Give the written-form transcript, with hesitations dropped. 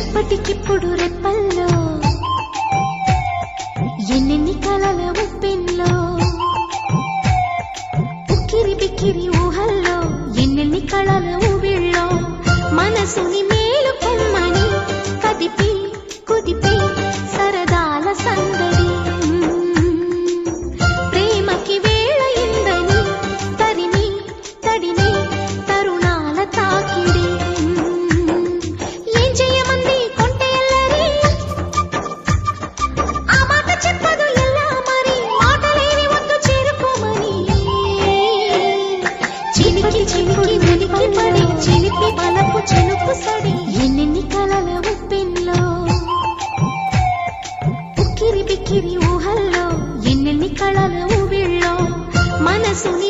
ఇప్పటికిప్పుడు రెప్పల్లో ఎన్నెన్ని కలల ఉప్పెన్లో ఉక్కిరి బిక్కిరి ఊహల్లో ఎన్నెన్ని కళల ఊబిళ్ళో మనసుని మేలుకొమ్మని కదిపి కుదిపి సరదాల సందడి ప్రేమకి వేళ ఇందని తరిమి తడిమి తరుణాల తాకిడి ఏం చేయమంది కొంటె ఎల్లరి ఆ మాట చెప్పదు ఎలా మరి మాటలేని వద్దు చేరుకోమని చిలికి చిలికి వెలికి పడి చిలిపి బలపు చిలుకు సడి ఎన్నెన్ని కలల ఉప్పెన్లో ఉక్కిరి బిక్కిరి ఊహల్లో ఎన్నెన్ని కళల ఊబిళ్ళో మనసుని